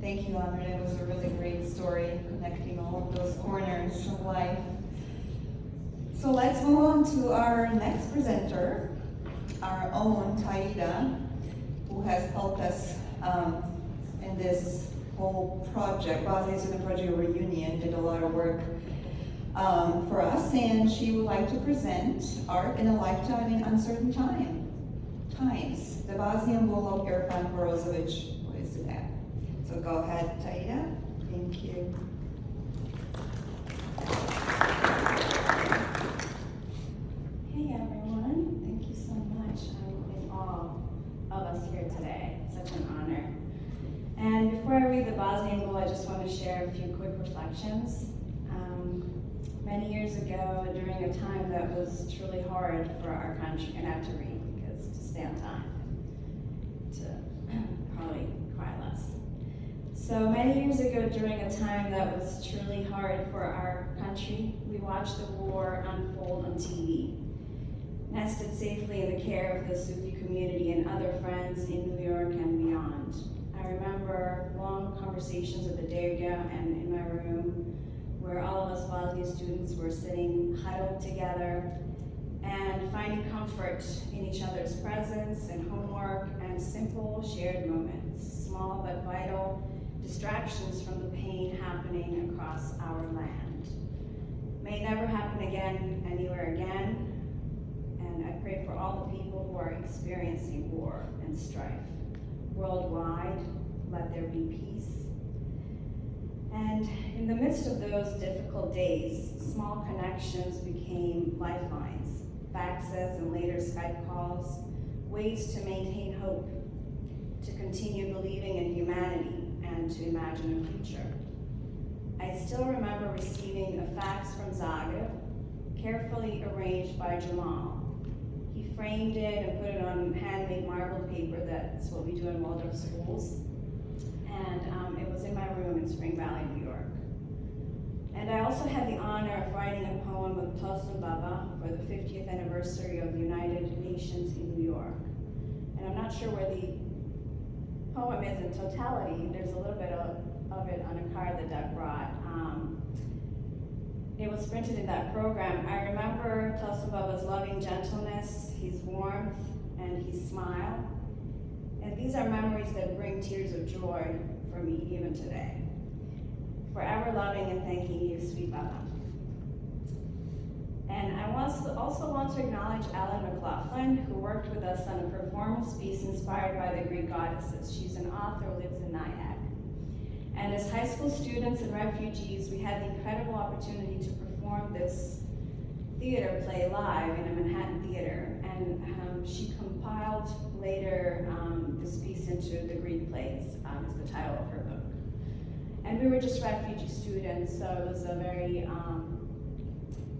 Thank you, Amr. It was a really great story, connecting all of those corners of life. So let's move on to our next presenter, our own Taida, who has helped us in this whole project. Bosnian Student Project Reunion did a lot of work for us, and she would like to present Art in a Lifetime in Uncertain Times, the Bosnian bull of Irfan Horozovic. What is that? So go ahead, Taida. Thank you. Hey everyone, thank you so much. I'm in awe of us here today. It's such an honor. And before I read the Bosnian bull, I just want to share a few quick reflections. Many years ago, during a time that was truly hard for our country, and I have to read because to stay on time, to probably cry less. So many years ago, during a time that was truly hard for our country, we watched the war unfold on TV. Nested safely in the care of the Sufi community and other friends in New York and beyond. I remember long conversations at the Taida and in my room where all of us Bosnian students were sitting huddled together and finding comfort in each other's presence and homework and simple shared moments, small but vital distractions from the pain happening across our land. May it never happen again, anywhere again, and I pray for all the people who are experiencing war and strife. Worldwide, let there be peace. And in the midst of those difficult days, small connections became lifelines, faxes and later Skype calls, ways to maintain hope, to continue believing in humanity and to imagine a future. I still remember receiving a fax from Zagreb, carefully arranged by Jamal. He framed it and put it on handmade marble paper. That's what we do in Waldorf schools. And it was in my room in Spring Valley, New York. And I also had the honor of writing a poem with Tosun Baba for the 50th anniversary of the United Nations in New York. And I'm not sure where the poem is in totality. There's a little bit of it on a card that Doug brought. It was printed in that program. I remember Tosun Baba's loving gentleness, his warmth, and his smile. And these are memories that bring tears of joy for me even today. Forever loving and thanking you, sweet Baba. And I also want to acknowledge Alan McLaughlin, who worked with us on a performance piece inspired by the Greek goddesses. She's an author who lives in Nyack. And as high school students and refugees, we had the incredible opportunity to perform this theater play live in a Manhattan theater. And she compiled later this piece into the Greek plays, is the title of her book. And we were just refugee students, so it was a very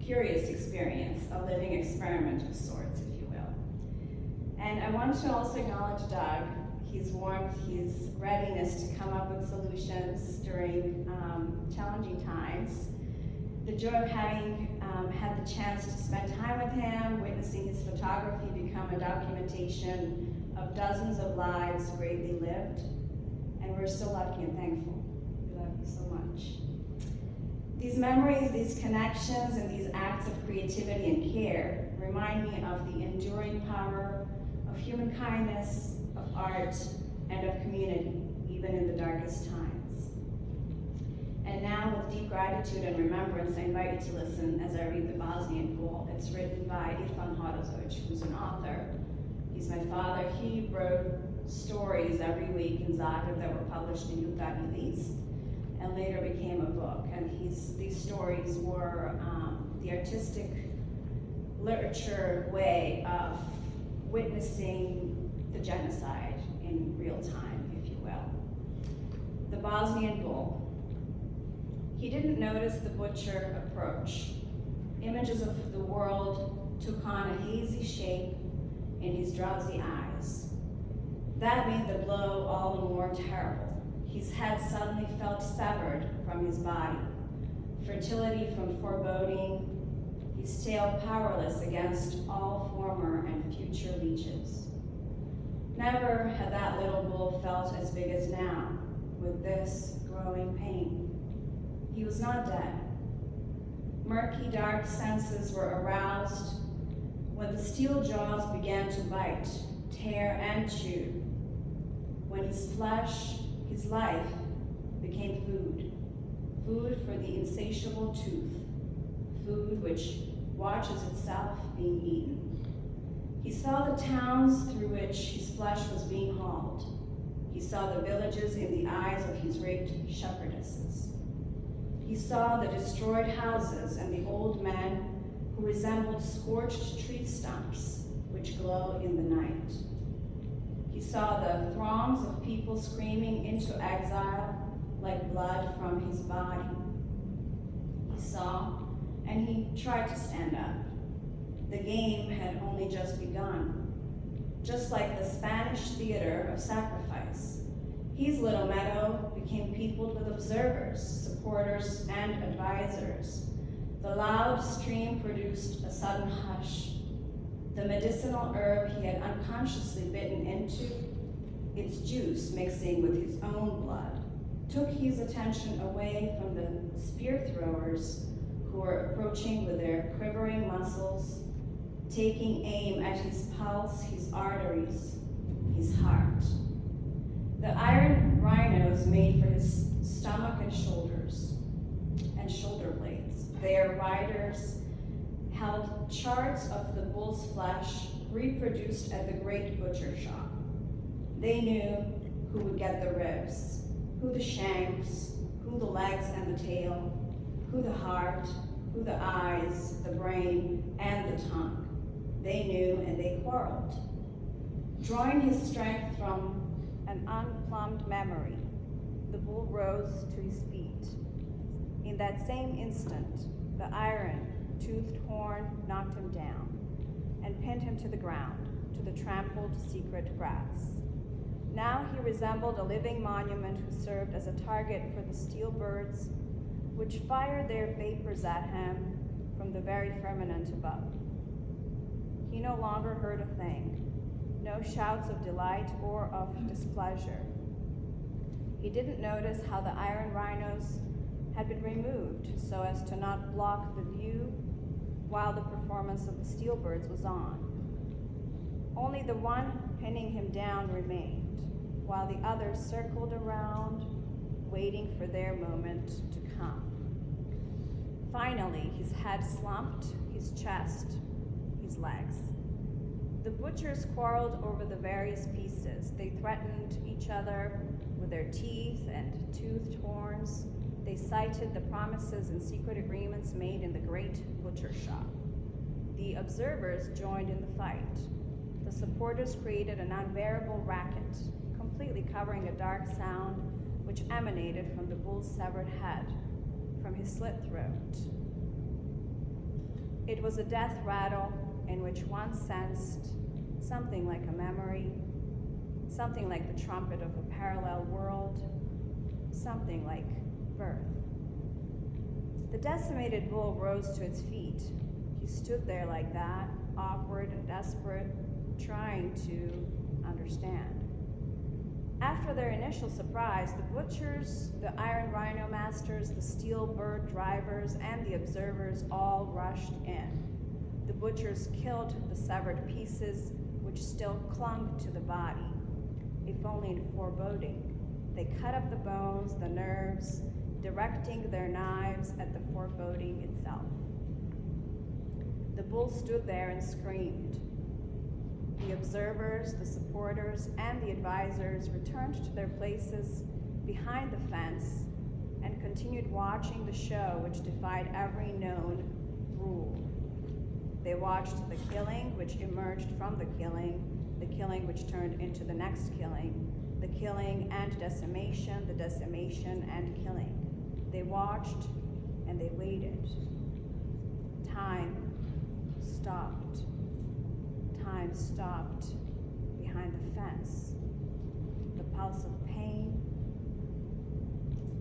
curious experience, a living experiment of sorts, if you will. And I want to also acknowledge Doug, his warmth, his readiness to come up with solutions during challenging times. The joy of having had the chance to spend time with him, witnessing his photography become a documentation of dozens of lives greatly lived. And we're so lucky and thankful. We love you so much. These memories, these connections, and these acts of creativity and care remind me of the enduring power of human kindness, of art, and of community, even in the darkest times. And now, with deep gratitude and remembrance, I invite you to listen as I read the Bosnian bull. It's written by Irfan, who's an author. He's my father. He wrote stories every week in Zagreb that were published in Jutarnji List, and later became a book. And these stories were the artistic literature way of witnessing the genocide in real time, if you will. The Bosnian bull. He didn't notice the butcher approach. Images of the world took on a hazy shape in his drowsy eyes. That made the blow all the more terrible. His head suddenly felt severed from his body. Fertility from foreboding, his tail powerless against all former and future leeches. Never had that little bull felt as big as now, with this growing pain. He was not dead. Murky, dark senses were aroused when the steel jaws began to bite, tear, and chew. When his flesh, his life, became food. Food for the insatiable tooth. Food which watches itself being eaten. He saw the towns through which his flesh was being hauled. He saw the villages in the eyes of his raped shepherdesses. He saw the destroyed houses and the old men who resembled scorched tree stumps which glow in the night. He saw the throngs of people screaming into exile like blood from his body. He saw, and he tried to stand up. The game had only just begun. Just like the Spanish theater of sacrifice, his little meadow became peopled with observers, supporters, and advisors. The loud stream produced a sudden hush. The medicinal herb he had unconsciously bitten into, its juice mixing with his own blood, took his attention away from the spear throwers who were approaching with their quivering muscles, taking aim at his pulse, his arteries, his heart. The iron rhinos made for his stomach and shoulders, and shoulder blades. Their riders held charts of the bull's flesh reproduced at the great butcher shop. They knew who would get the ribs, who the shanks, who the legs and the tail, who the heart, who the eyes, the brain, and the tongue. They knew and they quarreled. Drawing his strength from an unplumbed memory, the bull rose to his feet. In that same instant, the iron, toothed horn knocked him down and pinned him to the ground, to the trampled secret grass. Now he resembled a living monument who served as a target for the steel birds, which fired their vapors at him from the very firmament above. He no longer heard a thing, no shouts of delight or of displeasure. He didn't notice how the iron rhinos had been removed so as to not block the view while the performance of the steel birds was on. Only the one pinning him down remained, while the others circled around, waiting for their moment to come. Finally, his head slumped, his chest, his legs. The butchers quarreled over the various pieces. They threatened each other with their teeth and toothed horns. They cited the promises and secret agreements made in the great butcher shop. The observers joined in the fight. The supporters created an unbearable racket, completely covering a dark sound which emanated from the bull's severed head, from his slit throat. It was a death rattle in which one sensed something like a memory, something like the trumpet of a parallel world, something like birth. The decimated bull rose to its feet. He stood there like that, awkward and desperate, trying to understand. After their initial surprise, the butchers, the iron rhino masters, the steel bird drivers, and the observers all rushed in. The butchers killed the severed pieces which still clung to the body, if only in foreboding. They cut up the bones, the nerves, directing their knives at the foreboding itself. The bull stood there and screamed. The observers, the supporters, and the advisors returned to their places behind the fence and continued watching the show which defied every known rule. They watched the killing which emerged from the killing which turned into the next killing, the killing and decimation, the decimation and killing. They watched and they waited. Time stopped. Time stopped behind the fence. The pulse of pain.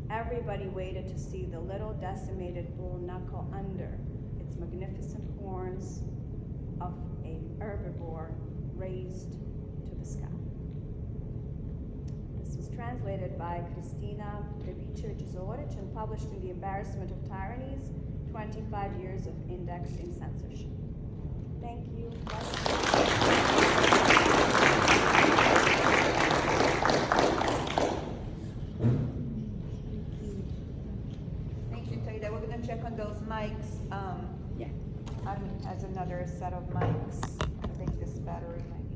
Everybody waited to see the little decimated bull knuckle under its magnificent horns of an herbivore raised to the sky. This was translated translated by Kristina Bebičević-Zorić and published in The Embarrassment of Tyrannies, 25 Years of Index in Censorship. Thank you. Thank you, Taida. We're gonna check on those mics. Yeah. Armin has another set of mics. I think this battery might